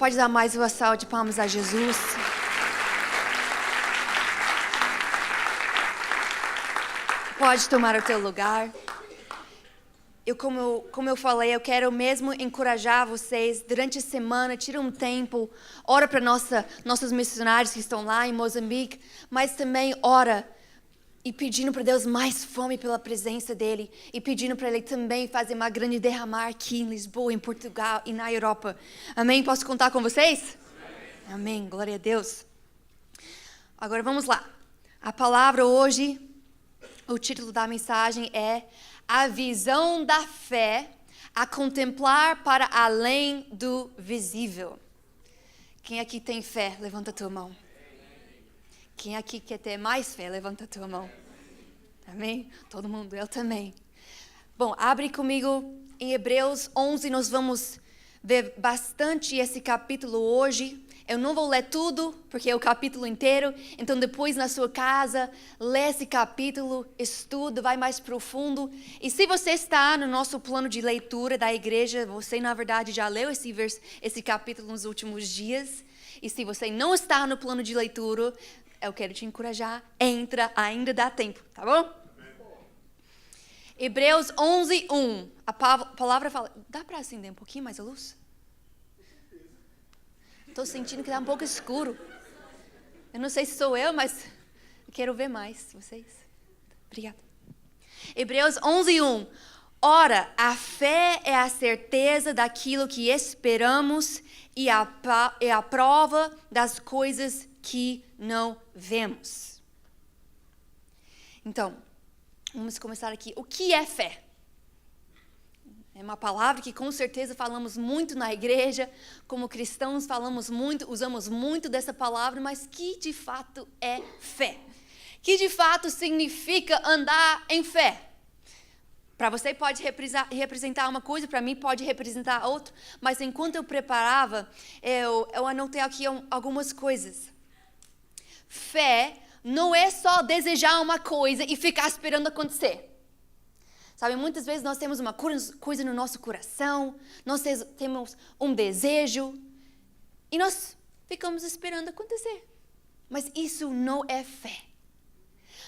pode dar mais uma salva de palmas a Jesus? Pode tomar o teu lugar. Como eu falei, eu quero mesmo encorajar vocês durante a semana, tira um tempo, ora para nossos missionários que estão lá em Moçambique, mas também ora e pedindo para Deus mais fome pela presença dEle e pedindo para Ele também fazer uma grande derramar aqui em Lisboa, em Portugal e na Europa. Amém? Posso contar com vocês? Amém. Glória a Deus. Agora vamos lá. A palavra hoje, o título da mensagem é A Visão da Fé, a contemplar para além do visível. Quem aqui tem fé? Levanta a tua mão. Quem aqui quer ter mais fé? Levanta a tua mão. Amém? Todo mundo, eu também. Bom, abre comigo em Hebreus 11, nós vamos ver bastante esse capítulo hoje. Eu não vou ler tudo, porque é o capítulo inteiro. Então depois na sua casa, lê esse capítulo, estuda, vai mais profundo. E se você está no nosso plano de leitura da igreja, você na verdade já leu esse capítulo nos últimos dias. E se você não está no plano de leitura, eu quero te encorajar, entra, ainda dá tempo, tá bom? Hebreus 11, 1. A palavra fala... Dá para acender um pouquinho mais a luz? Estou sentindo que está um pouco escuro. Eu não sei se sou eu, mas quero ver mais vocês. Obrigada. Hebreus 11, 1. Ora, a fé é a certeza daquilo que esperamos e a prova das coisas que não vemos. Então, vamos começar aqui. O que é fé? É uma palavra que com certeza falamos muito na igreja, como cristãos falamos muito, usamos muito dessa palavra, mas que de fato é fé? Que de fato significa andar em fé? Para você pode representar uma coisa, para mim pode representar outra, mas enquanto eu preparava, eu anotei aqui algumas coisas. Fé não é só desejar uma coisa e ficar esperando acontecer. Sabe, muitas vezes nós temos uma coisa no nosso coração, nós temos um desejo e nós ficamos esperando acontecer. Mas isso não é fé.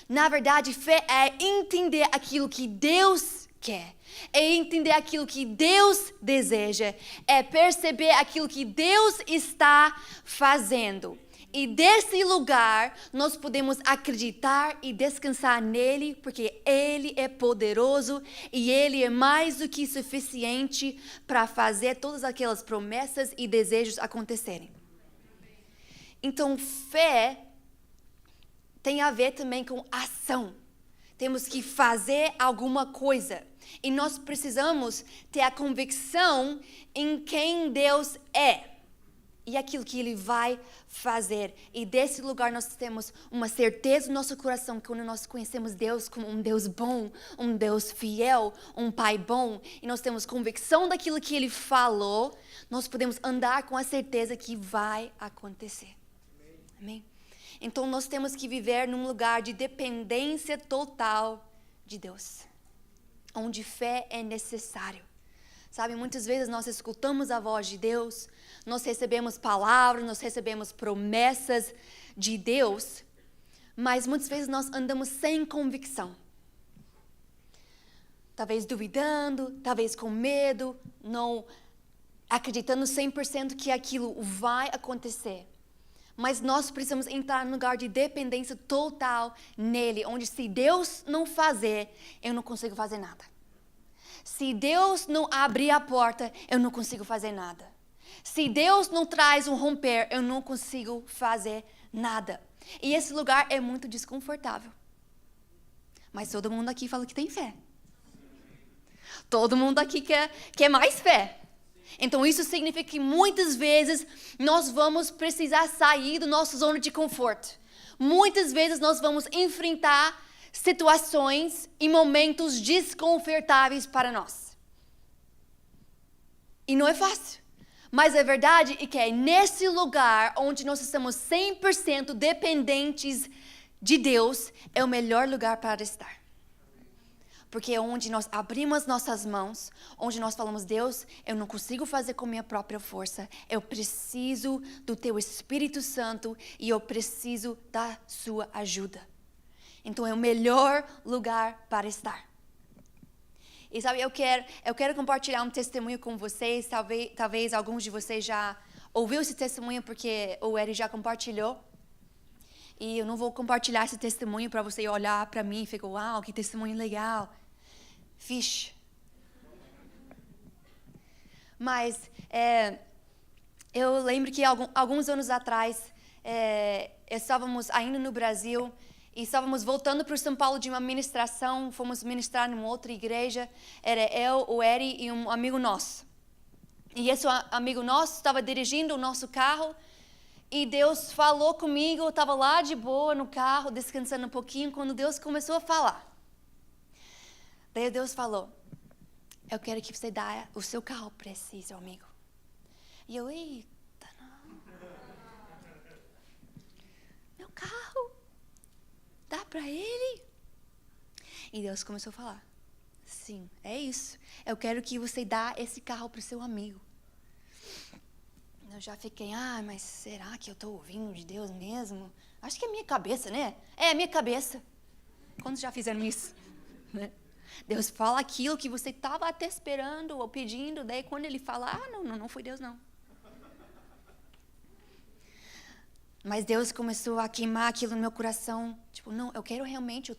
Na verdade, fé é entender aquilo que Deus quer, é entender aquilo que Deus deseja, é perceber aquilo que Deus está fazendo. E desse lugar, nós podemos acreditar e descansar nele, porque ele é poderoso e ele é mais do que suficiente para fazer todas aquelas promessas e desejos acontecerem. Então, fé tem a ver também com ação. Temos que fazer alguma coisa. E nós precisamos ter a convicção em quem Deus é. E aquilo que Ele vai fazer. E desse lugar nós temos uma certeza no nosso coração que quando nós conhecemos Deus como um Deus bom, um Deus fiel, um Pai bom, e nós temos convicção daquilo que Ele falou, nós podemos andar com a certeza que vai acontecer. Amém? Então nós temos que viver num lugar de dependência total de Deus, onde fé é necessário. Sabe, muitas vezes nós escutamos a voz de Deus, nós recebemos palavras, nós recebemos promessas de Deus, mas muitas vezes nós andamos sem convicção. Talvez duvidando, talvez com medo, não acreditando 100% que aquilo vai acontecer. Mas nós precisamos entrar num lugar de dependência total nele, onde se Deus não fazer, eu não consigo fazer nada. Se Deus não abrir a porta, eu não consigo fazer nada. Se Deus não traz um romper, eu não consigo fazer nada. E esse lugar é muito desconfortável. Mas todo mundo aqui fala que tem fé. Todo mundo aqui quer mais fé. Então isso significa que muitas vezes nós vamos precisar sair do nosso zona de conforto. Muitas vezes nós vamos enfrentar situações e momentos desconfortáveis para nós. E não é fácil. Mas a verdade é que é nesse lugar onde nós estamos 100% dependentes de Deus, é o melhor lugar para estar. Porque é onde nós abrimos nossas mãos, onde nós falamos, Deus, eu não consigo fazer com minha própria força. Eu preciso do teu Espírito Santo e eu preciso da sua ajuda. Então é o melhor lugar para estar. E sabe, eu quero compartilhar um testemunho com vocês. Talvez alguns de vocês já ouviu esse testemunho porque o Eri já compartilhou. E eu não vou compartilhar esse testemunho para você olhar para mim e ficar, uau, que testemunho legal. Vixe. Mas eu lembro que alguns anos atrás, estávamos ainda no Brasil e estávamos voltando para São Paulo de uma ministração, fomos ministrar numa outra igreja, era eu, o Eri e um amigo nosso. E esse amigo nosso estava dirigindo o nosso carro e Deus falou comigo, eu estava lá de boa no carro, descansando um pouquinho, quando Deus começou a falar. Daí Deus falou, eu quero que você dê o seu carro para esse seu amigo. E eu, eita, não. Meu carro? Dá para ele? E Deus começou a falar, sim, é isso. Eu quero que você dê esse carro para o seu amigo. Eu já fiquei, mas será que eu estou ouvindo de Deus mesmo? Acho que é minha cabeça, né? É a minha cabeça. Quantos já fizeram isso? Né? Deus fala aquilo que você estava até esperando ou pedindo, daí quando ele fala, não foi Deus não. Mas Deus começou a queimar aquilo no meu coração. Tipo, não, eu quero realmente,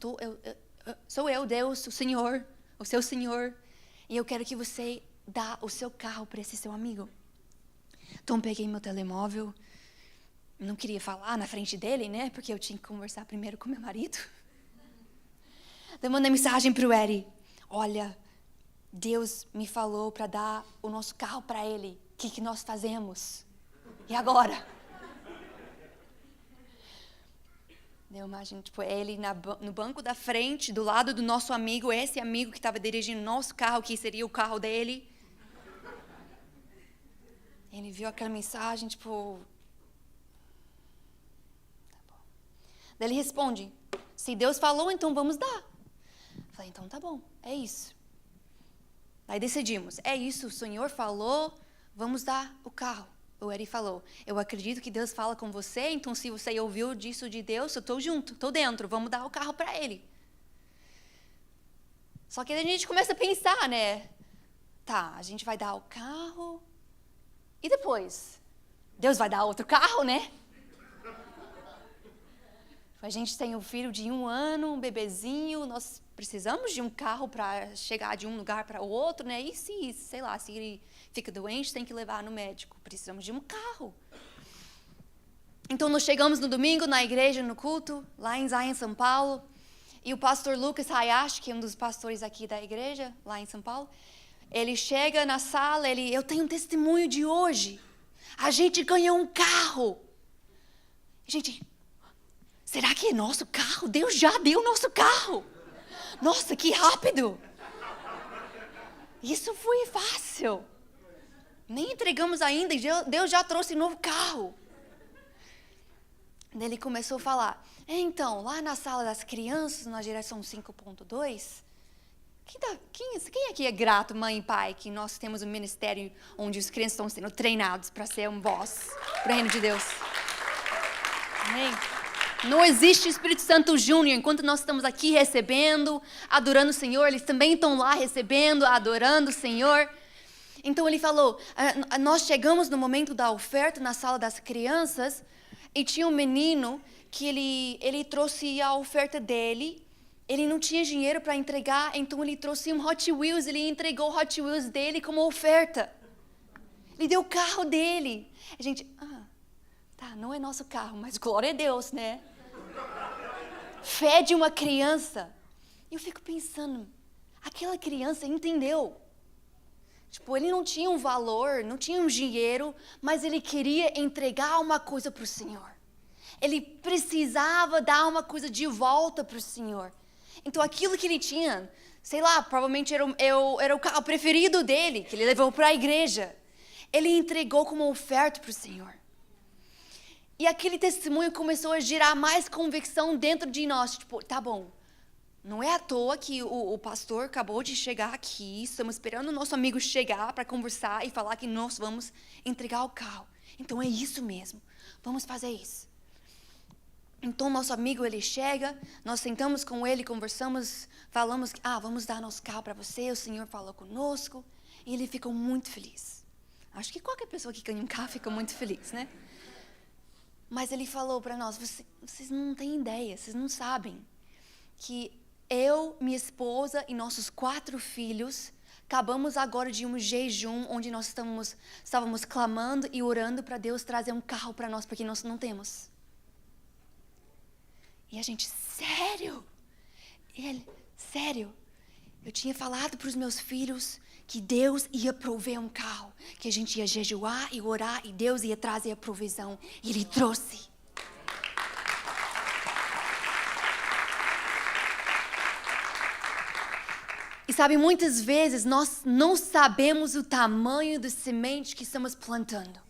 sou eu, Deus, o Senhor, o seu Senhor. E eu quero que você dê o seu carro para esse seu amigo. Então peguei meu telemóvel, não queria falar na frente dele, né? Porque eu tinha que conversar primeiro com meu marido. Eu mandei mensagem para o Eri. Olha, Deus me falou para dar o nosso carro para ele. O que nós fazemos? E agora? Eu imagino, ele no banco da frente, do lado do nosso amigo, esse amigo que estava dirigindo o nosso carro, que seria o carro dele. Ele viu aquela mensagem, tá bom. Daí ele responde, se Deus falou, então vamos dar. Falei, então tá bom, é isso. Aí decidimos, é isso, o Senhor falou, vamos dar o carro. O Eri falou, eu acredito que Deus fala com você, então se você ouviu disso de Deus, eu estou junto, estou dentro, vamos dar o carro para ele. Só que a gente começa a pensar, né? Tá, a gente vai dar o carro e depois? Deus vai dar outro carro, né? A gente tem um filho de 1 ano, um bebezinho, nós precisamos de um carro para chegar de um lugar para o outro, né? E se ele fica doente, tem que levar no médico. Precisamos de um carro. Então, nós chegamos no domingo na igreja, no culto, lá em Zion, São Paulo. E o pastor Lucas Hayashi, que é um dos pastores aqui da igreja, lá em São Paulo, ele chega na sala, eu tenho um testemunho de hoje. A gente ganhou um carro. Gente, será que é nosso carro? Deus já deu nosso carro. Nossa, que rápido. Isso foi fácil. Nem entregamos ainda e Deus já trouxe novo carro. Daí ele começou a falar, então, lá na sala das crianças, na geração 5.2, quem aqui é grato, mãe e pai, que nós temos um ministério onde os crianças estão sendo treinados para ser um voz para o reino de Deus? Amém? Não existe Espírito Santo Júnior. Enquanto nós estamos aqui recebendo, adorando o Senhor, eles também estão lá recebendo, adorando o Senhor. Então ele falou, nós chegamos no momento da oferta na sala das crianças e tinha um menino que ele trouxe a oferta dele. Ele não tinha dinheiro para entregar, então ele trouxe um Hot Wheels, ele entregou o Hot Wheels dele como oferta. Ele deu o carro dele. A gente, não é nosso carro, mas glória a Deus, né? Fé de uma criança. Eu fico pensando, aquela criança entendeu. Ele não tinha um valor, não tinha um dinheiro, mas ele queria entregar uma coisa para o Senhor. Ele precisava dar uma coisa de volta para o Senhor. Então aquilo que ele tinha, sei lá, provavelmente era o carro preferido dele, que ele levou para a igreja. Ele entregou como oferta para o Senhor. E aquele testemunho começou a gerar mais convicção dentro de nós. Tá bom, Não é à toa que o pastor acabou de chegar aqui, estamos esperando o nosso amigo chegar para conversar e falar que nós vamos entregar o carro. Então é isso mesmo, vamos fazer isso. Então nosso amigo, ele chega, nós sentamos com ele, conversamos, falamos, vamos dar nosso carro para você, o Senhor falou conosco, e ele ficou muito feliz. Acho que qualquer pessoa que ganha um carro fica muito feliz, né? Mas ele falou para nós, vocês não têm ideia, vocês não sabem que eu, minha esposa e nossos 4 filhos acabamos agora de um jejum onde nós estávamos clamando e orando para Deus trazer um carro para nós, porque nós não temos. E a gente, sério? Ele, sério? Eu tinha falado para os meus filhos que Deus ia prover um carro, que a gente ia jejuar e orar e Deus ia trazer a provisão. E Ele trouxe. E sabe, muitas vezes nós não sabemos o tamanho da semente que estamos plantando.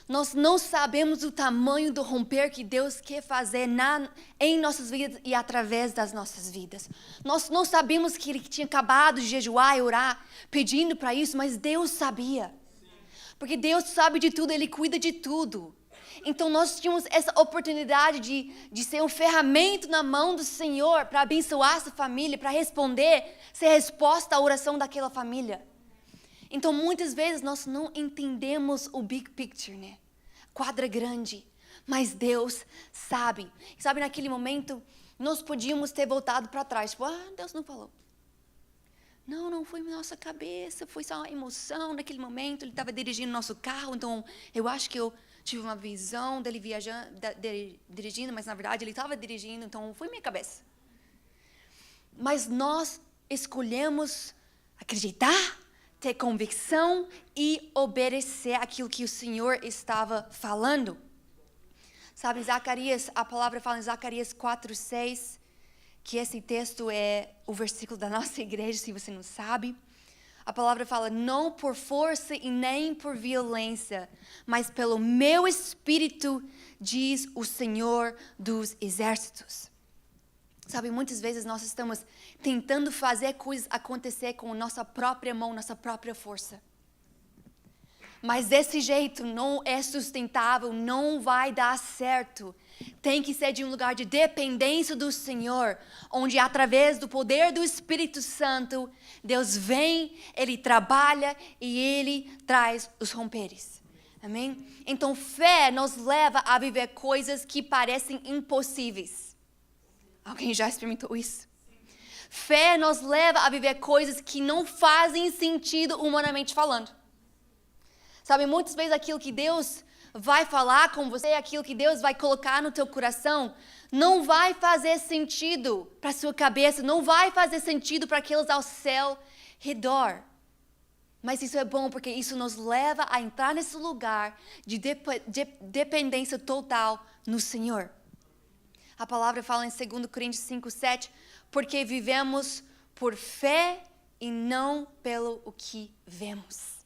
Nós não sabemos o tamanho do romper que Deus quer fazer em nossas vidas e através das nossas vidas. Nós não sabemos que Ele tinha acabado de jejuar e orar, pedindo para isso, mas Deus sabia. Porque Deus sabe de tudo, Ele cuida de tudo. Então nós tínhamos essa oportunidade de ser um ferramenta na mão do Senhor para abençoar essa família, para ser resposta à oração daquela família. Então muitas vezes nós não entendemos o big picture, né? Quadra grande, mas Deus sabe. E sabe, naquele momento nós podíamos ter voltado para trás, tipo, Deus não falou. Não foi nossa cabeça, foi só uma emoção naquele momento, Ele estava dirigindo nosso carro, então eu acho que eu tive uma visão dele viajando, dirigindo, mas na verdade Ele estava dirigindo, então foi minha cabeça. Mas nós escolhemos acreditar, ter convicção e obedecer aquilo que o Senhor estava falando. Sabe, Zacarias, a palavra fala em Zacarias 4:6, que esse texto é o versículo da nossa igreja, se você não sabe. A palavra fala, não por força e nem por violência, mas pelo meu espírito, diz o Senhor dos exércitos. Sabe, muitas vezes nós estamos tentando fazer coisas acontecer com nossa própria mão, nossa própria força. Mas desse jeito não é sustentável, não vai dar certo. Tem que ser de um lugar de dependência do Senhor, onde através do poder do Espírito Santo, Deus vem, Ele trabalha e Ele traz os romperes. Amém? Então fé nos leva a viver coisas que parecem impossíveis. Alguém já experimentou isso? Fé nos leva a viver coisas que não fazem sentido humanamente falando. Sabe, muitas vezes aquilo que Deus vai falar com você, aquilo que Deus vai colocar no teu coração, não vai fazer sentido para a sua cabeça, não vai fazer sentido para aqueles ao seu redor. Mas isso é bom porque isso nos leva a entrar nesse lugar de dependência total no Senhor. A palavra fala em 2 Coríntios 5:7, porque vivemos por fé e não pelo o que vemos.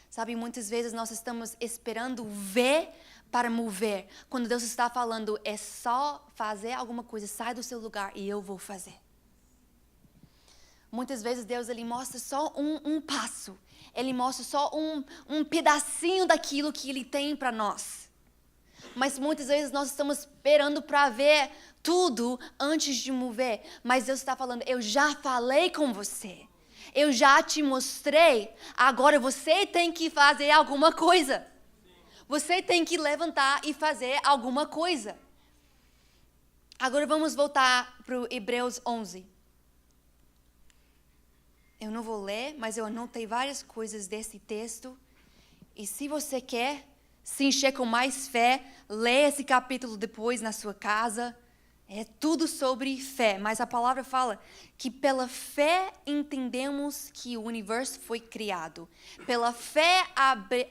Sabe, muitas vezes nós estamos esperando ver para mover. Quando Deus está falando, é só fazer alguma coisa, sai do seu lugar e eu vou fazer. Muitas vezes Deus, Ele mostra só um passo. Ele mostra só um pedacinho daquilo que Ele tem para nós. Mas muitas vezes nós estamos esperando para ver tudo antes de mover. Mas Deus está falando, eu já falei com você. Eu já te mostrei, agora você tem que fazer alguma coisa. Você tem que levantar e fazer alguma coisa. Agora vamos voltar para o Hebreus 11. Eu não vou ler, mas eu anotei várias coisas desse texto. E se você quer se encher com mais fé, lê esse capítulo depois na sua casa. É tudo sobre fé, mas a palavra fala que pela fé entendemos que o universo foi criado. Pela fé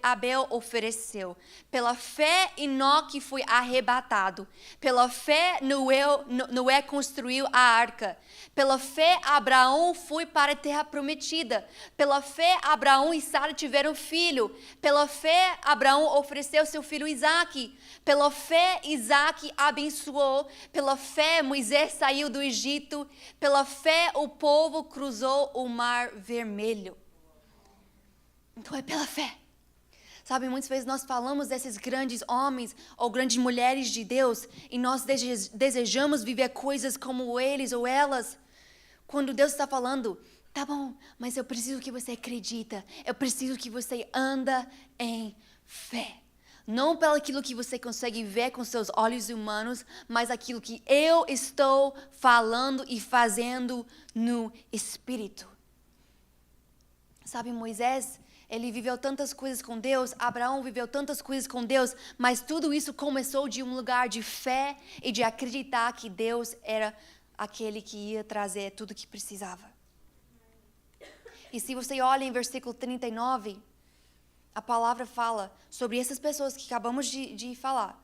Abel ofereceu. Pela fé Enoque foi arrebatado. Pela fé Noé construiu a arca. Pela fé Abraão foi para a terra prometida. Pela fé Abraão e Sara tiveram filho. Pela fé Abraão ofereceu seu filho Isaque. Pela fé Isaque abençoou. Pela fé Moisés saiu do Egito, pela fé o povo cruzou o Mar Vermelho. Então é pela fé. Sabe, muitas vezes nós falamos desses grandes homens ou grandes mulheres de Deus e nós desejamos viver coisas como eles ou elas. Quando Deus está falando, tá bom, mas eu preciso que você acredita. Eu preciso que você anda em fé. Não pelo aquilo que você consegue ver com seus olhos humanos, mas aquilo que eu estou falando e fazendo no Espírito. Sabe, Moisés, ele viveu tantas coisas com Deus, Abraão viveu tantas coisas com Deus, mas tudo isso começou de um lugar de fé e de acreditar que Deus era aquele que ia trazer tudo o que precisava. E se você olha em versículo 39, a palavra fala sobre essas pessoas que acabamos de falar.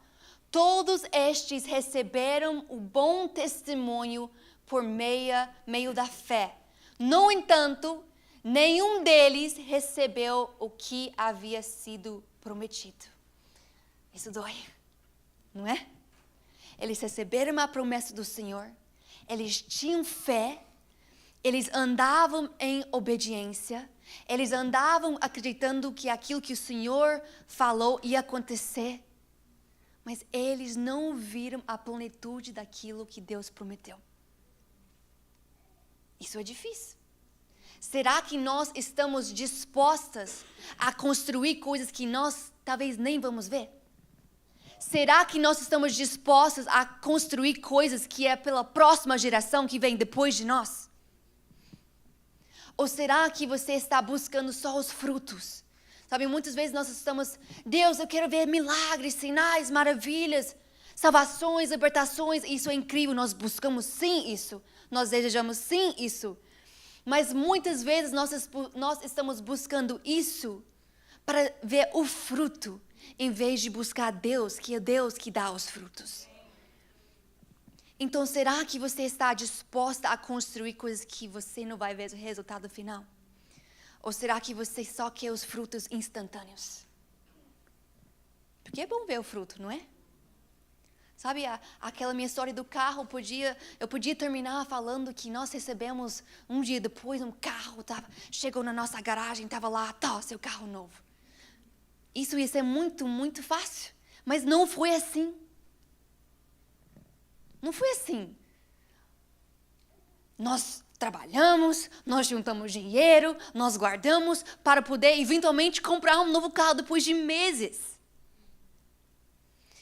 Todos estes receberam o bom testemunho por meio da fé. No entanto, nenhum deles recebeu o que havia sido prometido. Isso dói, não é? Eles receberam a promessa do Senhor, eles tinham fé, eles andavam em obediência, eles andavam acreditando que aquilo que o Senhor falou ia acontecer, mas eles não viram a plenitude daquilo que Deus prometeu. Isso é difícil. Será que nós estamos dispostas a construir coisas que nós talvez nem vamos ver? Será que nós estamos dispostas a construir coisas que é pela próxima geração que vem depois de nós? Ou será que você está buscando só os frutos? Sabe, muitas vezes nós estamos, Deus, eu quero ver milagres, sinais, maravilhas, salvações, libertações, isso é incrível, nós buscamos sim isso, nós desejamos sim isso. Mas muitas vezes nós estamos buscando isso para ver o fruto, em vez de buscar Deus, que é Deus que dá os frutos. Então, será que você está disposta a construir coisas que você não vai ver o resultado final? Ou será que você só quer os frutos instantâneos? Porque é bom ver o fruto, não é? Sabe, aquela minha história do carro, eu podia terminar falando que nós recebemos um dia depois um carro, chegou na nossa garagem, estava lá, seu carro novo. Isso ia ser muito, muito fácil, mas não foi assim. Não foi assim. Nós trabalhamos, nós juntamos dinheiro, nós guardamos para poder eventualmente comprar um novo carro depois de meses.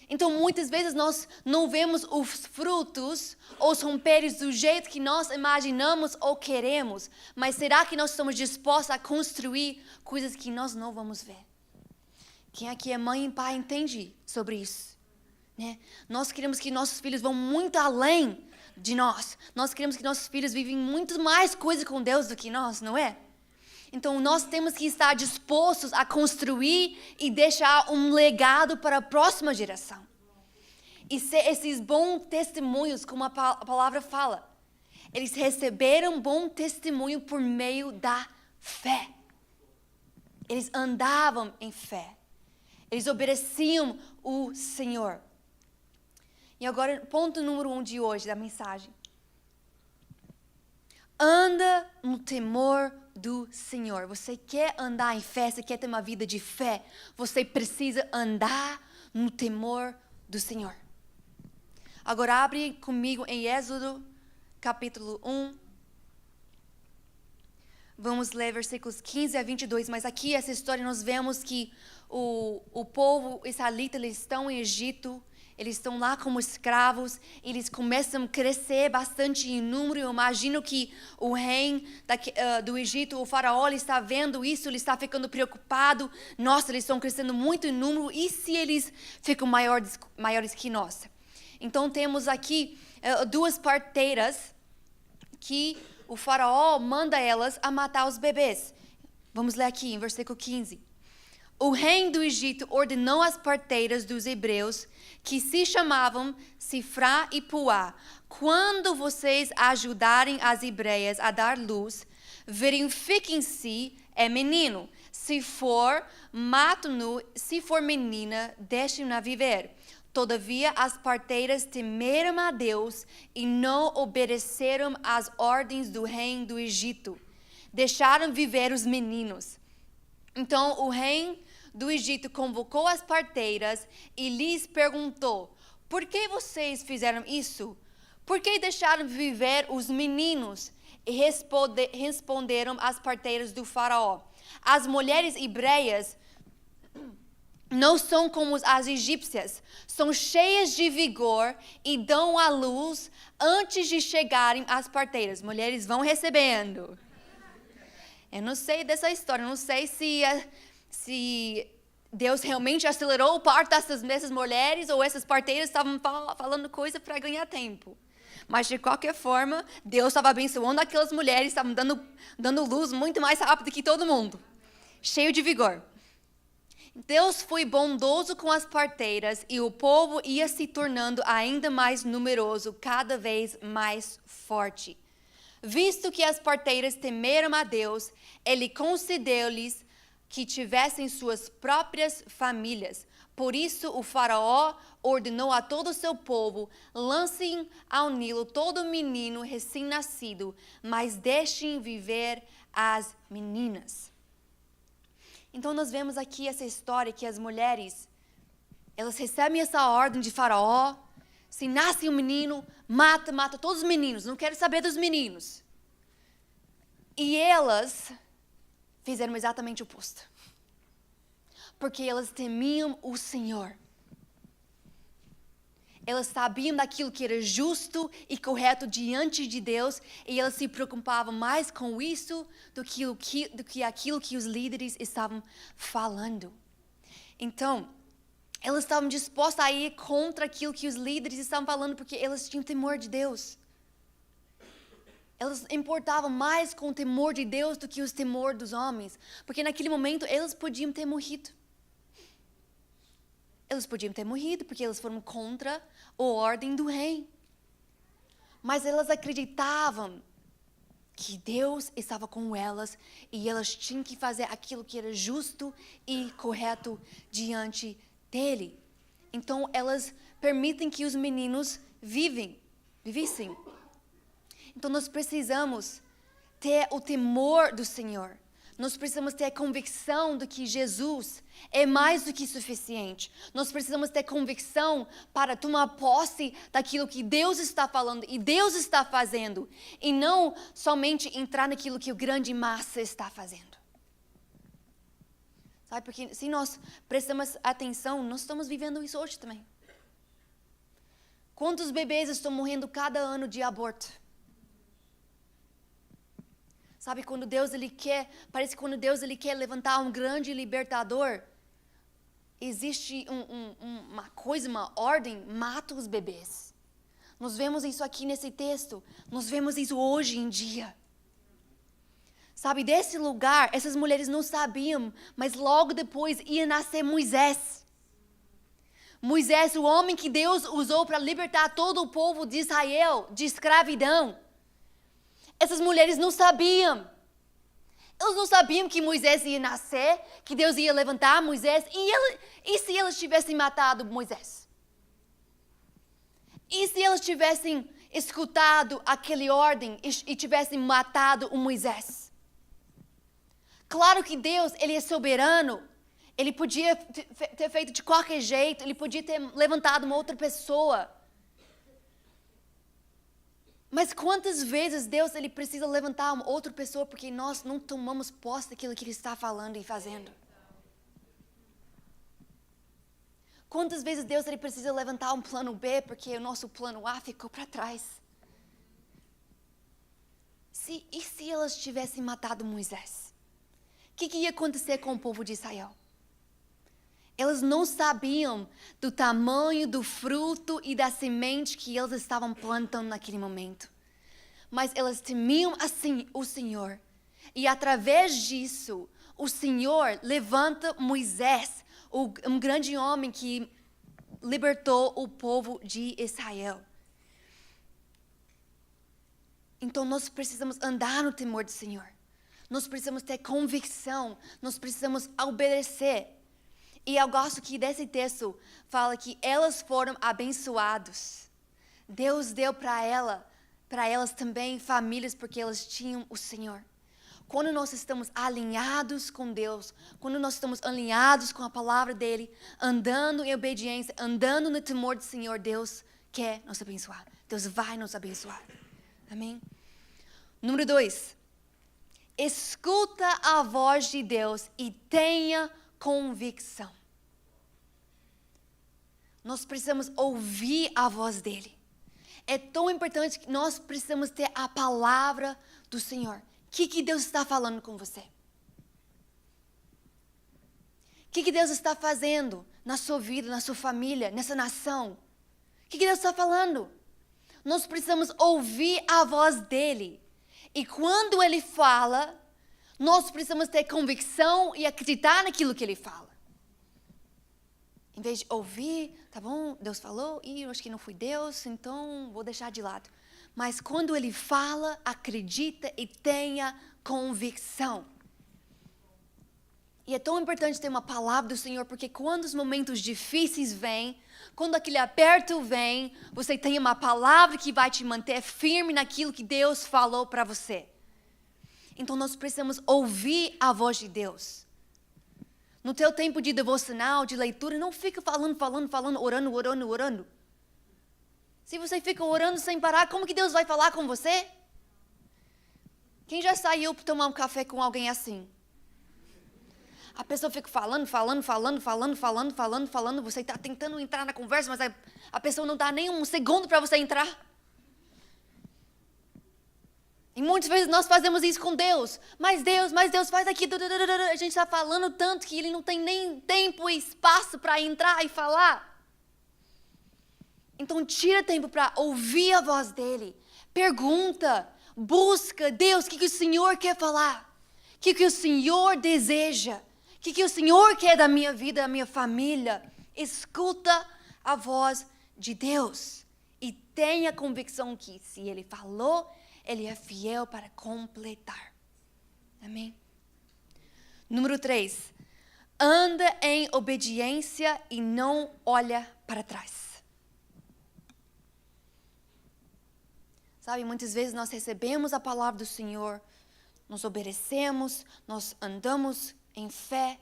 Então, muitas vezes nós não vemos os frutos ou os romperes do jeito que nós imaginamos ou queremos. Mas será que nós estamos dispostos a construir coisas que nós não vamos ver? Quem aqui é mãe e pai entende sobre isso, né? Nós queremos que nossos filhos vão muito além de nós. Nós queremos que nossos filhos vivem muito mais coisas com Deus do que nós, não é? Então, nós temos que estar dispostos a construir e deixar um legado para a próxima geração. E ser esses bons testemunhos, como a palavra fala. Eles receberam bom testemunho por meio da fé. Eles andavam em fé. Eles obedeciam o Senhor. E agora, ponto número 1 de hoje, da mensagem. Anda no temor do Senhor. Você quer andar em fé, você quer ter uma vida de fé, você precisa andar no temor do Senhor. Agora abre comigo em Êxodo, capítulo 1. Vamos ler versículos 15 a 22, mas aqui essa história nós vemos que o povo israelita, eles estão em Egito, eles estão lá como escravos, eles começam a crescer bastante em número. Eu imagino que o rei do Egito, o faraó, ele está vendo isso, ele está ficando preocupado. Nossa, eles estão crescendo muito em número, e se eles ficam maiores que nós? Então temos aqui 2 parteiras que o faraó manda elas a matar os bebês. Vamos ler aqui em versículo 15. O rei do Egito ordenou às parteiras dos hebreus, que se chamavam Sifrá e Puá: quando vocês ajudarem as hebreias a dar luz, verifiquem se é menino. Se for, matem-no. Se for menina, deixem-na viver. Todavia, as parteiras temeram a Deus e não obedeceram às ordens do rei do Egito. Deixaram viver os meninos. Então, o rei do Egito convocou as parteiras e lhes perguntou: por que vocês fizeram isso? Por que deixaram viver os meninos? E responderam as parteiras do faraó: as mulheres hebreias não são como as egípcias, são cheias de vigor e dão à luz antes de chegarem às parteiras. Mulheres vão recebendo. Eu não sei dessa história, não sei se Deus realmente acelerou o parto dessas mulheres ou essas parteiras estavam falando coisa para ganhar tempo. Mas, de qualquer forma, Deus estava abençoando aquelas mulheres, estavam dando luz muito mais rápido que todo mundo. Cheio de vigor. Deus foi bondoso com as parteiras e o povo ia se tornando ainda mais numeroso, cada vez mais forte. Visto que as parteiras temeram a Deus, Ele concedeu-lhes que tivessem suas próprias famílias. Por isso o faraó ordenou a todo o seu povo: lancem ao Nilo todo menino recém-nascido, mas deixem viver as meninas. Então nós vemos aqui essa história que as mulheres, elas recebem essa ordem de faraó: se nasce um menino, mata todos os meninos, não quero saber dos meninos. E elas fizeram exatamente o oposto. Porque elas temiam o Senhor. Elas sabiam daquilo que era justo e correto diante de Deus, e elas se preocupavam mais com isso do que aquilo que os líderes estavam falando. Então, elas estavam dispostas a ir contra aquilo que os líderes estavam falando, porque elas tinham temor de Deus. Elas importavam mais com o temor de Deus do que o temor dos homens, porque naquele momento elas podiam ter morrido. Elas podiam ter morrido porque elas foram contra a ordem do rei. Mas elas acreditavam que Deus estava com elas e elas tinham que fazer aquilo que era justo e correto diante dele. Então elas permitem que os meninos vivessem. Então nós precisamos ter o temor do Senhor. Nós precisamos ter a convicção de que Jesus é mais do que suficiente. Nós precisamos ter convicção para tomar posse daquilo que Deus está falando e Deus está fazendo. E não somente entrar naquilo que o grande massa está fazendo. Sabe, porque se nós prestamos atenção, nós estamos vivendo isso hoje também. Quantos bebês estão morrendo cada ano de aborto? Sabe, parece que quando Deus ele quer levantar um grande libertador, existe uma ordem: mata os bebês. Nós vemos isso aqui nesse texto, nós vemos isso hoje em dia. Sabe, desse lugar, essas mulheres não sabiam, mas logo depois ia nascer Moisés. Moisés, o homem que Deus usou para libertar todo o povo de Israel de escravidão. Essas mulheres não sabiam. Elas não sabiam que Moisés ia nascer, que Deus ia levantar Moisés. E se elas tivessem matado Moisés? E se elas tivessem escutado aquela ordem e tivessem matado o Moisés? Claro que Deus, Ele é soberano. Ele podia ter feito de qualquer jeito. Ele podia ter levantado uma outra pessoa. Mas quantas vezes Deus ele precisa levantar uma outra pessoa porque nós não tomamos posse daquilo que Ele está falando e fazendo? Quantas vezes Deus ele precisa levantar um plano B porque o nosso plano A ficou para trás? E se elas tivessem matado Moisés? O que ia acontecer com o povo de Israel? Elas não sabiam do tamanho do fruto e da semente que eles estavam plantando naquele momento. Mas elas temiam assim o Senhor. E através disso, o Senhor levanta Moisés, um grande homem que libertou o povo de Israel. Então nós precisamos andar no temor do Senhor. Nós precisamos ter convicção. Nós precisamos obedecer. E eu gosto que desse texto fala que elas foram abençoadas. Deus deu para elas também famílias porque elas tinham o Senhor. Quando nós estamos alinhados com Deus, quando nós estamos alinhados com a palavra dEle, andando em obediência, andando no temor do Senhor, Deus quer nos abençoar. Deus vai nos abençoar. Amém? Número 2. Escuta a voz de Deus e tenha convicção. Nós precisamos ouvir a voz dEle. É tão importante que nós precisamos ter a palavra do Senhor. O que Deus está falando com você? O que Deus está fazendo na sua vida, na sua família, nessa nação? O que Deus está falando? Nós precisamos ouvir a voz dEle. E quando Ele fala, nós precisamos ter convicção e acreditar naquilo que Ele fala. Em vez de ouvir, tá bom, Deus falou, e eu acho que não foi Deus, então vou deixar de lado. Mas quando Ele fala, acredita e tenha convicção. E é tão importante ter uma palavra do Senhor, porque quando os momentos difíceis vêm, quando aquele aperto vem, você tem uma palavra que vai te manter firme naquilo que Deus falou para você. Então nós precisamos ouvir a voz de Deus. No teu tempo de devocional, de leitura, não fica falando, orando. Se você fica orando sem parar, como que Deus vai falar com você? Quem já saiu para tomar um café com alguém assim? A pessoa fica falando, você está tentando entrar na conversa, mas a pessoa não dá nem um segundo para você entrar. E muitas vezes nós fazemos isso com Deus. Mas Deus faz aqui. A gente está falando tanto que Ele não tem nem tempo e espaço para entrar e falar. Então tira tempo para ouvir a voz dEle. Pergunta, busca, Deus, o que o Senhor quer falar? O que o Senhor deseja? O que o Senhor quer da minha vida, da minha família? Escuta a voz de Deus. E tenha convicção que se Ele falou, Ele é fiel para completar. Amém? Número 3. Anda em obediência e não olha para trás. Sabe, muitas vezes nós recebemos a palavra do Senhor, nós obedecemos, nós andamos em fé.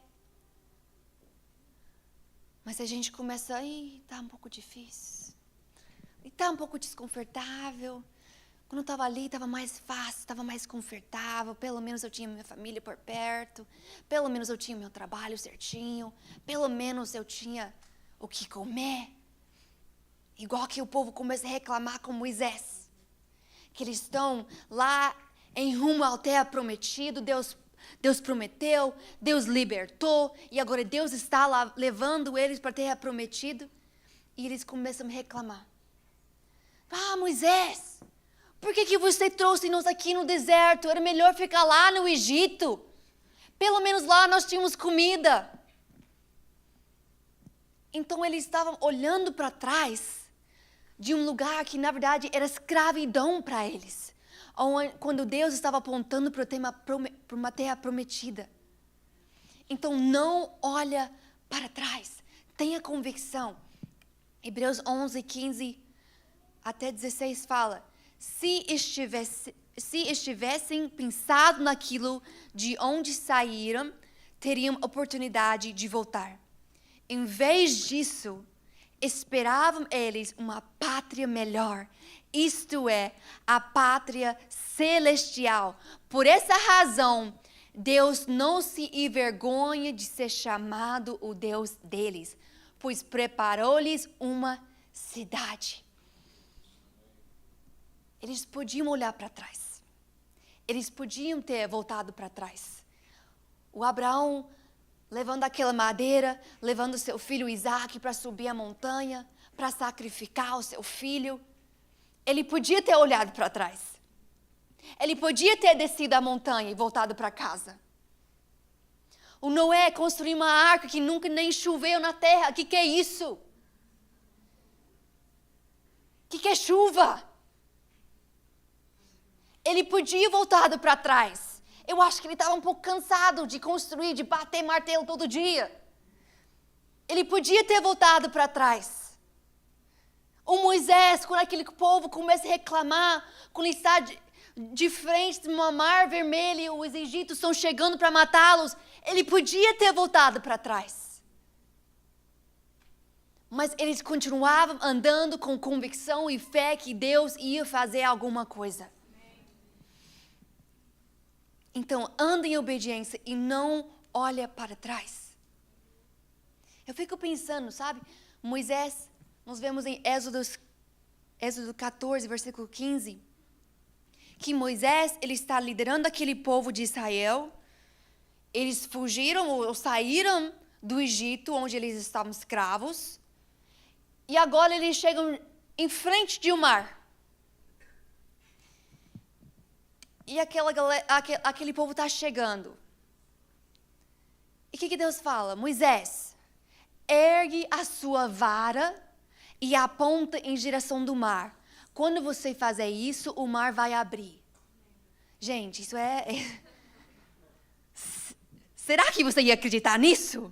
Mas a gente começa, está um pouco difícil. Está um pouco desconfortável. Quando eu estava ali, estava mais fácil, estava mais confortável. Pelo menos eu tinha minha família por perto. Pelo menos eu tinha meu trabalho certinho. Pelo menos eu tinha o que comer. Igual que o povo começa a reclamar com Moisés. Que eles estão lá em rumo à terra prometida. Deus prometeu, Deus libertou. E agora Deus está lá levando eles para a terra prometida. E eles começam a reclamar. Moisés, por que você trouxe-nos aqui no deserto? Era melhor ficar lá no Egito. Pelo menos lá nós tínhamos comida. Então eles estavam olhando para trás de um lugar que na verdade era escravidão para eles. Quando Deus estava apontando para uma terra prometida. Então não olha para trás. Tenha convicção. Hebreus 11, 15 até 16 fala. Se estivessem pensado naquilo de onde saíram, teriam oportunidade de voltar. Em vez disso, esperavam eles uma pátria melhor, isto é, a pátria celestial. Por essa razão, Deus não se envergonha de ser chamado o Deus deles, pois preparou-lhes uma cidade. Eles podiam olhar para trás. Eles podiam ter voltado para trás. O Abraão levando aquela madeira, levando seu filho Isaac para subir a montanha, para sacrificar o seu filho. Ele podia ter olhado para trás. Ele podia ter descido a montanha e voltado para casa. O Noé construiu uma arca que nunca nem choveu na terra. O que é isso? O que é chuva? Ele podia voltado para trás. Eu acho que ele estava um pouco cansado de construir, de bater martelo todo dia. Ele podia ter voltado para trás. O Moisés, quando aquele povo começa a reclamar, quando ele está de frente de uma mar vermelha e os egípcios estão chegando para matá-los, ele podia ter voltado para trás. Mas eles continuavam andando com convicção e fé que Deus ia fazer alguma coisa. Então, anda em obediência e não olha para trás. Eu fico pensando, sabe? Moisés, nós vemos em Êxodo 14, versículo 15, que Moisés, ele está liderando aquele povo de Israel. Eles fugiram ou saíram do Egito, onde eles estavam escravos. E agora eles chegam em frente de um mar. E aquele povo está chegando. E o que Deus fala? Moisés, ergue a sua vara e aponta em direção do mar. Quando você fazer isso, o mar vai abrir. Gente, isso é... Será que você ia acreditar nisso?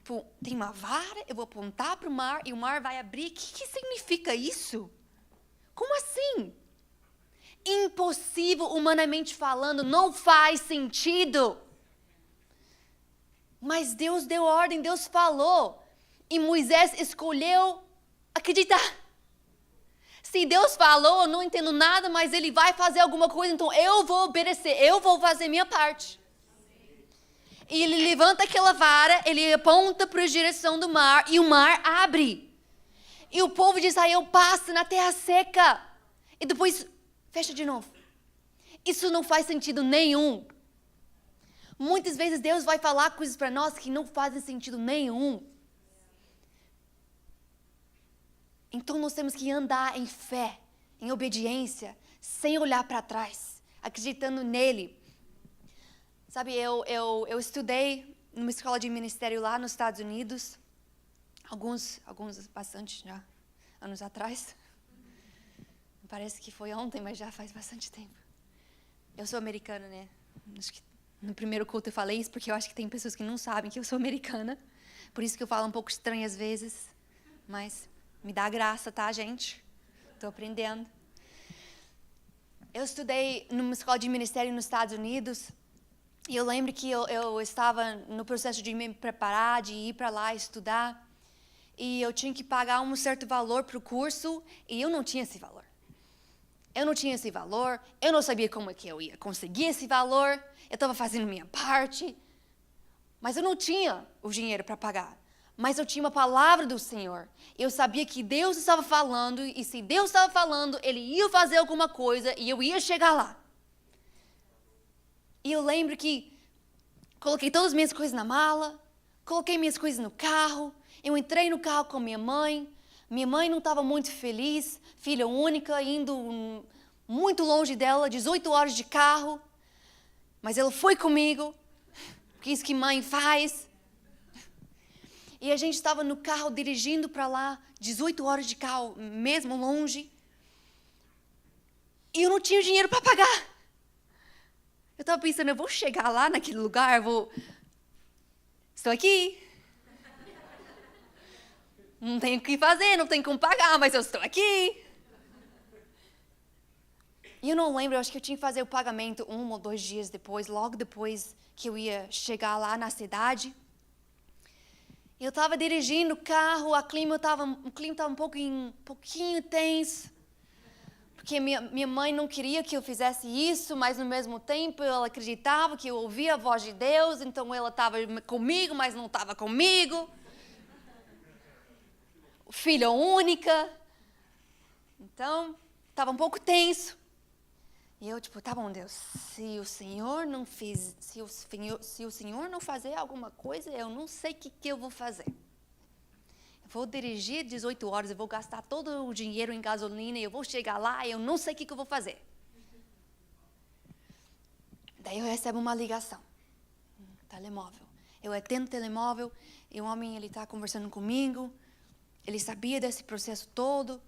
Tipo, tem uma vara, eu vou apontar para o mar e o mar vai abrir. O que significa isso? Como assim? Impossível, humanamente falando, não faz sentido. Mas Deus deu ordem, Deus falou. E Moisés escolheu acreditar. Se Deus falou, eu não entendo nada, mas Ele vai fazer alguma coisa, então eu vou obedecer, eu vou fazer minha parte. E ele levanta aquela vara, ele aponta para a direção do mar e o mar abre. E o povo de Israel passa na terra seca. E depois fecha de novo. Isso não faz sentido nenhum. Muitas vezes Deus vai falar coisas para nós que não fazem sentido nenhum. Então nós temos que andar em fé, em obediência, sem olhar para trás, acreditando nele. Sabe, eu estudei numa escola de ministério lá nos Estados Unidos, bastante já, anos atrás. Parece que foi ontem, mas já faz bastante tempo. Eu sou americana, né? Acho que no primeiro culto eu falei isso, porque eu acho que tem pessoas que não sabem que eu sou americana. Por isso que eu falo um pouco estranho às vezes. Mas me dá graça, tá, gente? Estou aprendendo. Eu estudei numa escola de ministério nos Estados Unidos. E eu lembro que eu estava no processo de me preparar, de ir para lá estudar. E eu tinha que pagar um certo valor para o curso. E eu não tinha esse valor. Eu não sabia como é que eu ia conseguir esse valor. Eu estava fazendo minha parte. Mas eu não tinha o dinheiro para pagar. Mas eu tinha uma palavra do Senhor. Eu sabia que Deus estava falando. E se Deus estava falando, Ele ia fazer alguma coisa e eu ia chegar lá. E eu lembro que coloquei todas as minhas coisas na mala, coloquei minhas coisas no carro, eu entrei no carro com minha mãe. Minha mãe não estava muito feliz, filha única, indo muito longe dela, 18 horas de carro. Mas ela foi comigo, porque isso que mãe faz. E a gente estava no carro dirigindo para lá, 18 horas de carro, mesmo longe. E eu não tinha dinheiro para pagar. Eu estava pensando, eu vou chegar lá naquele lugar, estou aqui. Não tenho o que fazer, não tenho como pagar, mas eu estou aqui. E eu não lembro, eu acho que eu tinha que fazer o pagamento 1 ou 2 dias depois, logo depois que eu ia chegar lá na cidade. Eu estava dirigindo o carro, o clima estava um pouquinho tenso. Porque minha mãe não queria que eu fizesse isso, mas no mesmo tempo ela acreditava que eu ouvia a voz de Deus, então ela estava comigo, mas não estava comigo. Filha única. Então, estava um pouco tenso. E eu, tá bom, Deus, se o Senhor não fazer alguma coisa, eu não sei o que eu vou fazer. Vou dirigir 18 horas, eu vou gastar todo o dinheiro em gasolina, eu vou chegar lá, eu não sei o que eu vou fazer. Daí eu recebo uma ligação, telemóvel. Eu atendo o telemóvel e o homem está conversando comigo, ele sabia desse processo todo.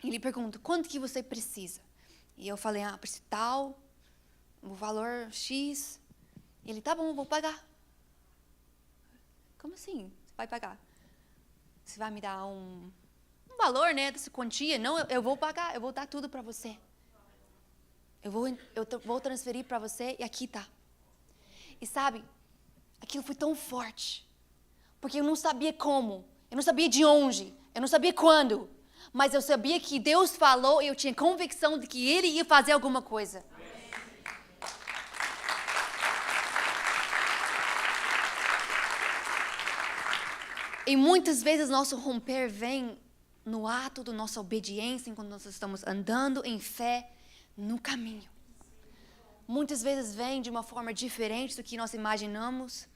Ele pergunta, quanto que você precisa? E eu falei, preciso tal, o valor X. Ele, tá bom, vou pagar. Como assim? Você vai pagar? Você vai me dar um valor, né, dessa quantia? Não, eu vou pagar, eu vou dar tudo para você. Eu vou transferir para você e aqui tá. E sabe, aquilo foi tão forte. Porque eu não sabia como, eu não sabia de onde, eu não sabia quando. Mas eu sabia que Deus falou e eu tinha convicção de que Ele ia fazer alguma coisa. E muitas vezes nosso romper vem no ato da nossa obediência, enquanto nós estamos andando em fé no caminho. Muitas vezes vem de uma forma diferente do que nós imaginamos.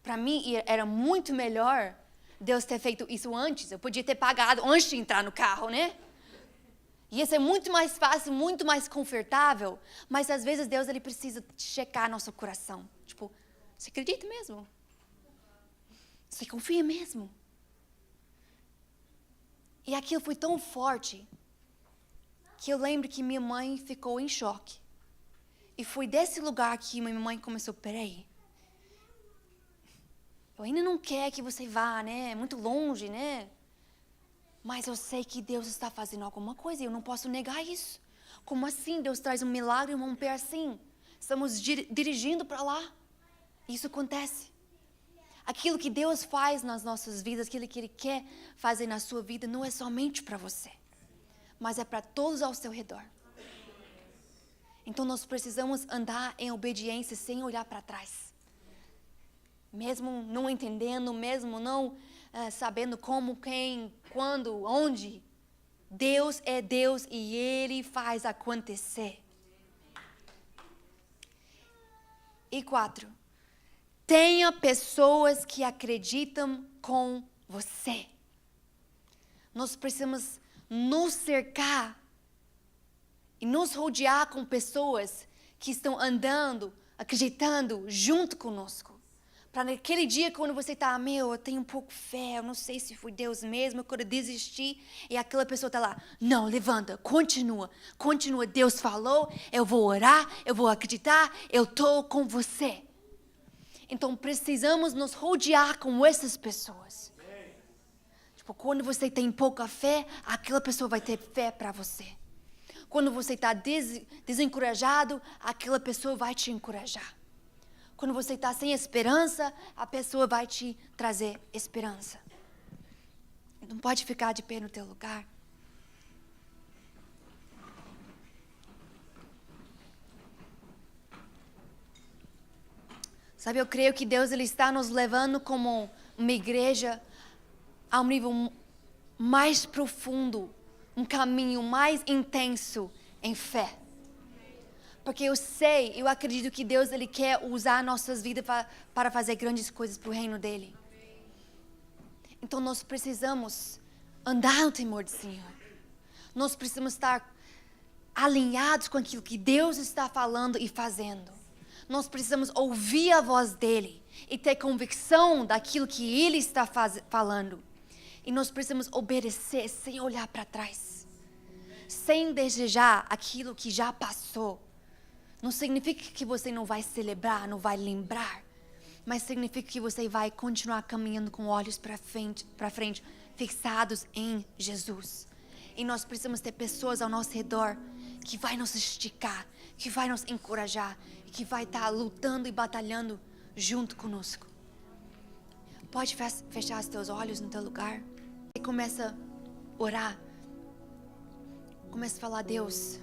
Para mim, era muito melhor Deus ter feito isso antes. Eu podia ter pagado antes de entrar no carro, né? Ia ser muito mais fácil, muito mais confortável. Mas às vezes Deus ele precisa checar nosso coração. Tipo, você acredita mesmo? Você confia mesmo? E aquilo foi tão forte que eu lembro que minha mãe ficou em choque. E foi desse lugar que minha mãe começou, peraí, eu ainda não quero que você vá, né? É muito longe, né? Mas eu sei que Deus está fazendo alguma coisa e eu não posso negar isso. Como assim Deus traz um milagre e um romper assim? Estamos dirigindo para lá. Isso acontece. Aquilo que Deus faz nas nossas vidas, aquilo que Ele quer fazer na sua vida, não é somente para você, mas é para todos ao seu redor. Então nós precisamos andar em obediência sem olhar para trás. Mesmo não entendendo, mesmo não sabendo como, quem, quando, onde. Deus é Deus e Ele faz acontecer. E 4. Tenha pessoas que acreditam com você. Nós precisamos nos cercar e nos rodear com pessoas que estão andando, acreditando junto conosco. Para naquele dia, quando você está, eu tenho um pouco de fé, eu não sei se foi Deus mesmo, eu quero desistir. E aquela pessoa está lá, não, levanta, continua, Deus falou, eu vou orar, eu vou acreditar, eu estou com você. Então, precisamos nos rodear com essas pessoas. Tipo, quando você tem pouca fé, aquela pessoa vai ter fé para você. Quando você está desencorajado, aquela pessoa vai te encorajar. Quando você está sem esperança, a pessoa vai te trazer esperança. Não pode ficar de pé no teu lugar. Sabe, eu creio que Deus ele está nos levando como uma igreja a um nível mais profundo, um caminho mais intenso em fé. Porque eu acredito que Deus ele quer usar nossas vidas para fazer grandes coisas para o reino dele. Então nós precisamos andar no temor do Senhor. Nós precisamos estar alinhados com aquilo que Deus está falando e fazendo. Nós precisamos ouvir a voz dele e ter convicção daquilo que ele está falando. E nós precisamos obedecer sem olhar para trás. Sem desejar aquilo que já passou. Não significa que você não vai celebrar, não vai lembrar. Mas significa que você vai continuar caminhando com olhos para frente, fixados em Jesus. E nós precisamos ter pessoas ao nosso redor que vai nos esticar, que vai nos encorajar, que vai estar lutando e batalhando junto conosco. Pode fechar os teus olhos no teu lugar e começa a orar. Começa a falar, Deus,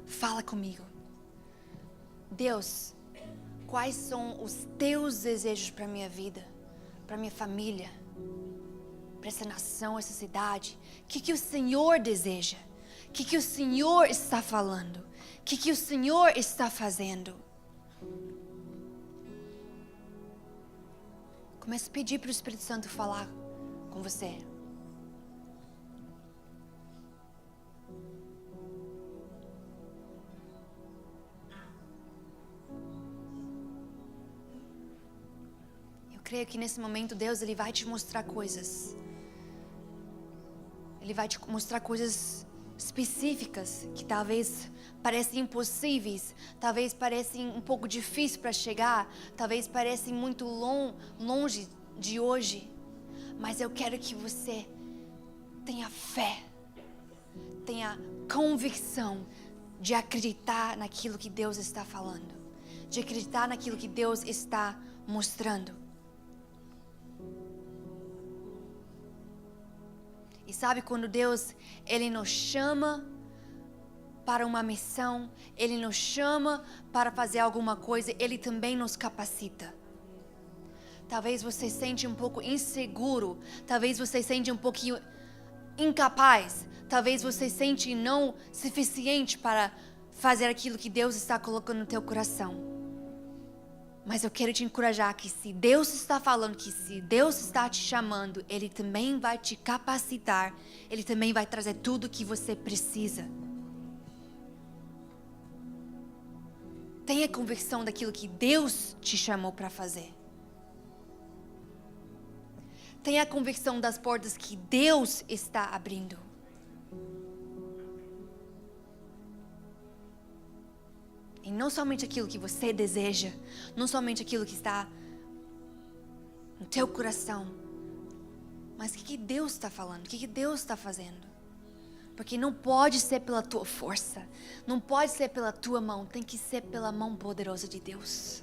fala comigo. Deus, quais são os teus desejos para a minha vida, para a minha família, para essa nação, essa cidade? O que o Senhor deseja? O que o Senhor está falando? O que o Senhor está fazendo? Comece a pedir para o Espírito Santo falar com você. Eu creio que nesse momento Deus ele vai te mostrar coisas. Ele vai te mostrar coisas específicas que talvez parecem impossíveis, talvez parecem um pouco difíceis para chegar, talvez parecem muito longe de hoje. Mas eu quero que você Tenha fé. Tenha convicção de acreditar naquilo que Deus está falando. De acreditar naquilo que Deus está mostrando. E sabe quando Deus, Ele nos chama para uma missão, Ele nos chama para fazer alguma coisa, Ele também nos capacita. Talvez você se sente um pouco inseguro, talvez você se sente um pouquinho incapaz, talvez você se sente não suficiente para fazer aquilo que Deus está colocando no teu coração. Mas eu quero te encorajar que se Deus está falando, que se Deus está te chamando, Ele também vai te capacitar, Ele também vai trazer tudo o que você precisa. Tenha convicção daquilo que Deus te chamou para fazer. Tenha convicção das portas que Deus está abrindo. E não somente aquilo que você deseja, não somente aquilo que está no teu coração, mas o que Deus está falando, o que Deus está fazendo. Porque não pode ser pela tua força, não pode ser pela tua mão, tem que ser pela mão poderosa de Deus.